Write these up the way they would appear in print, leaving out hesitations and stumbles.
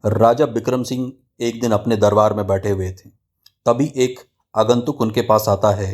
राजा विक्रम सिंह एक दिन अपने दरबार में बैठे हुए थे। तभी एक आगंतुक उनके पास आता है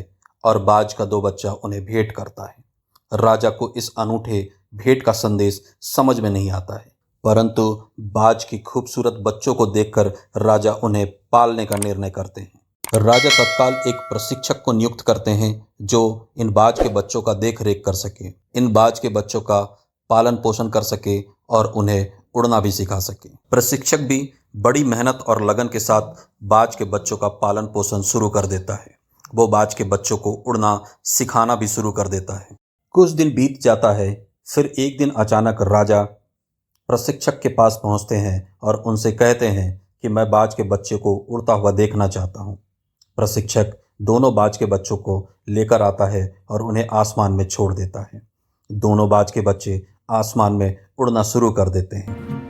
और बाज का 2 बच्चा उन्हें भेंट करता है। राजा को इस अनूठे भेंट का संदेश समझ में नहीं आता है, परंतु बाज की खूबसूरत बच्चों को देखकर राजा उन्हें पालने का निर्णय करते हैं। राजा तत्काल एक प्रशिक्षक को नियुक्त करते हैं जो इन बाज के बच्चों का देख रेख कर सके, इन बाज के बच्चों का पालन पोषण कर सके और उन्हें उड़ना भी सिखा सके। प्रशिक्षक भी बड़ी मेहनत और लगन के साथ बाज के बच्चों का पालन पोषण शुरू कर देता है। वो बाज के बच्चों को उड़ना सिखाना भी शुरू कर देता है। कुछ दिन बीत जाता है। फिर एक दिन अचानक राजा प्रशिक्षक के पास पहुंचते हैं और उनसे कहते हैं कि मैं बाज के बच्चे को उड़ता हुआ देखना चाहता हूं। प्रशिक्षक दोनों बाज के बच्चों को लेकर आता है और उन्हें आसमान में छोड़ देता है। दोनों बाज के बच्चे आसमान में उड़ना शुरू कर देते हैं।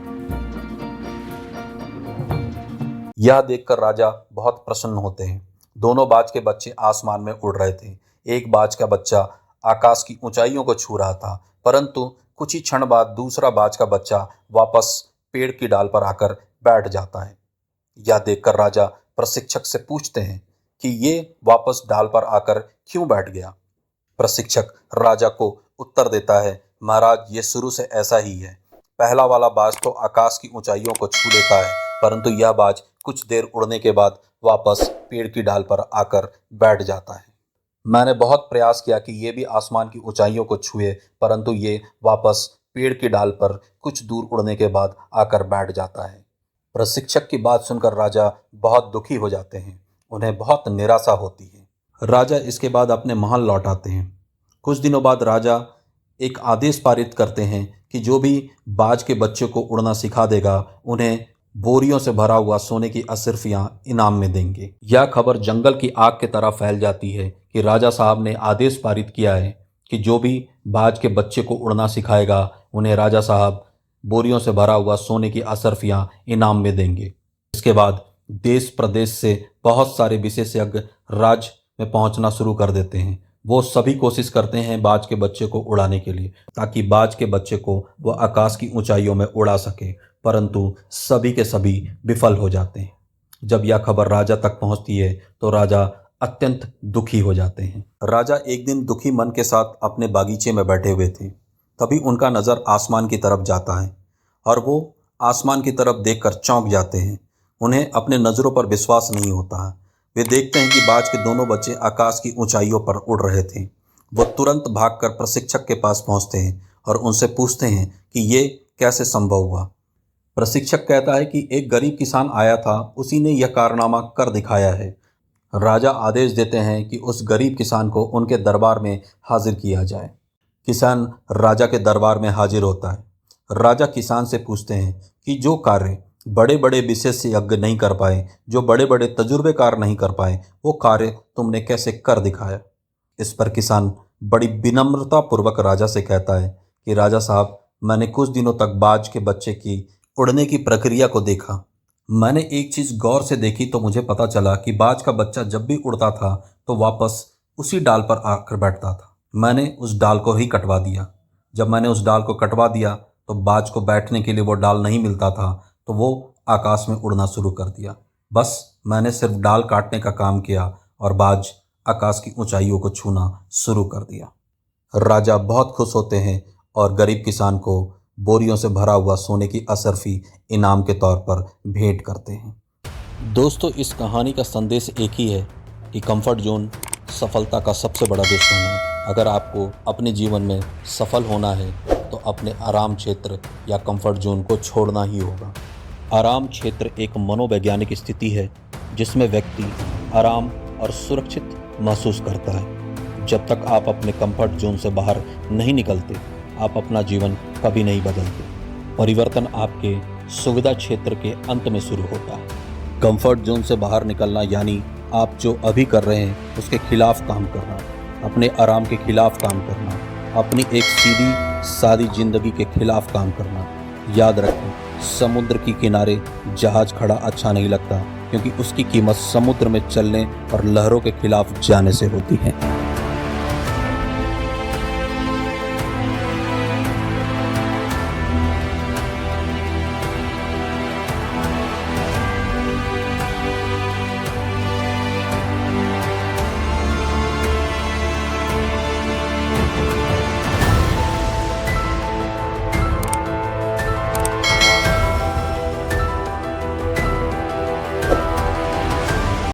यह देखकर राजा बहुत प्रसन्न होते हैं। दोनों बाज के बच्चे आसमान में उड़ रहे थे। एक बाज का बच्चा आकाश की ऊंचाइयों को छू रहा था, परंतु कुछ ही क्षण बाद दूसरा बाज का बच्चा वापस पेड़ की डाल पर आकर बैठ जाता है। यह देखकर राजा प्रशिक्षक से पूछते हैं कि ये वापस डाल पर आकर क्यों बैठ गया। प्रशिक्षक राजा को उत्तर देता है, महाराज, ये शुरू से ऐसा ही है। पहला वाला बाज तो आकाश की ऊंचाइयों को छू लेता है, परंतु यह बाज कुछ देर उड़ने के बाद वापस पेड़ की डाल पर आकर बैठ जाता है। मैंने बहुत प्रयास किया कि ये भी आसमान की ऊंचाइयों को छुए, परंतु ये वापस पेड़ की डाल पर कुछ दूर उड़ने के बाद आकर बैठ जाता है। प्रशिक्षक की बात सुनकर राजा बहुत दुखी हो जाते हैं। उन्हें बहुत निराशा होती है। राजा इसके बाद अपने महल लौट आते हैं। कुछ दिनों बाद राजा एक आदेश पारित करते हैं कि जो भी बाज के बच्चे को उड़ना सिखा देगा उन्हें बोरियों से भरा हुआ सोने की अशर्फियां इनाम में देंगे। यह खबर जंगल की आग की तरह फैल जाती है कि राजा साहब ने आदेश पारित किया है कि जो भी बाज के बच्चे को उड़ना सिखाएगा उन्हें राजा साहब बोरियों से भरा हुआ सोने की अशर्फियां इनाम में देंगे। इसके बाद देश प्रदेश से बहुत सारे विशेषज्ञ राज्य में पहुंचना शुरू कर देते हैं। वो सभी कोशिश करते हैं बाज के बच्चे को उड़ाने के लिए, ताकि बाज के बच्चे को वो आकाश की ऊंचाइयों में उड़ा सके, परंतु सभी के सभी विफल हो जाते हैं। जब यह खबर राजा तक पहुंचती है तो राजा अत्यंत दुखी हो जाते हैं। राजा एक दिन दुखी मन के साथ अपने बागीचे में बैठे हुए थे। तभी उनका नज़र आसमान की तरफ जाता है और वो आसमान की तरफ देखकर चौंक जाते हैं। उन्हें अपने नज़रों पर विश्वास नहीं होता है। वे देखते हैं कि बाज के दोनों बच्चे आकाश की ऊंचाइयों पर उड़ रहे थे। वो तुरंत भागकर प्रशिक्षक के पास पहुंचते हैं और उनसे पूछते हैं कि ये कैसे संभव हुआ। प्रशिक्षक कहता है कि एक गरीब किसान आया था, उसी ने यह कारनामा कर दिखाया है। राजा आदेश देते हैं कि उस गरीब किसान को उनके दरबार में हाजिर किया जाए। किसान राजा के दरबार में हाजिर होता है। राजा किसान से पूछते हैं कि जो कार्य बड़े बड़े विशेषज्ञ नहीं कर पाए, जो बड़े बड़े तजुर्बेकार नहीं कर पाए, वो कार्य तुमने कैसे कर दिखाया। इस पर किसान बड़ी विनम्रता पूर्वक राजा से कहता है कि राजा साहब, मैंने कुछ दिनों तक बाज के बच्चे की उड़ने की प्रक्रिया को देखा। मैंने एक चीज़ गौर से देखी तो मुझे पता चला कि बाज का बच्चा जब भी उड़ता था तो वापस उसी डाल पर आकर बैठता था। मैंने उस डाल को ही कटवा दिया। जब मैंने उस डाल को कटवा दिया तो बाज को बैठने के लिए वो डाल नहीं मिलता था, तो वो आकाश में उड़ना शुरू कर दिया। बस मैंने सिर्फ डाल काटने का काम किया और बाज आकाश की ऊंचाइयों को छूना शुरू कर दिया। राजा बहुत खुश होते हैं और गरीब किसान को बोरियों से भरा हुआ सोने की अशर्फी इनाम के तौर पर भेंट करते हैं। दोस्तों, इस कहानी का संदेश एक ही है कि कंफर्ट जोन सफलता का सबसे बड़ा दुश्मन है। अगर आपको अपने जीवन में सफल होना है तो अपने आराम क्षेत्र या कंफर्ट जोन को छोड़ना ही होगा। आराम क्षेत्र एक मनोवैज्ञानिक स्थिति है जिसमें व्यक्ति आराम और सुरक्षित महसूस करता है। जब तक आप अपने कंफर्ट जोन से बाहर नहीं निकलते, आप अपना जीवन कभी नहीं बदलते। परिवर्तन आपके सुविधा क्षेत्र के अंत में शुरू होता है। कंफर्ट जोन से बाहर निकलना यानी आप जो अभी कर रहे हैं उसके खिलाफ काम करना, अपने आराम के खिलाफ काम करना, अपनी एक सीधी सादी जिंदगी के खिलाफ काम करना। याद रखें, समुद्र के किनारे जहाज खड़ा अच्छा नहीं लगता, क्योंकि उसकी कीमत समुद्र में चलने और लहरों के खिलाफ जाने से होती है।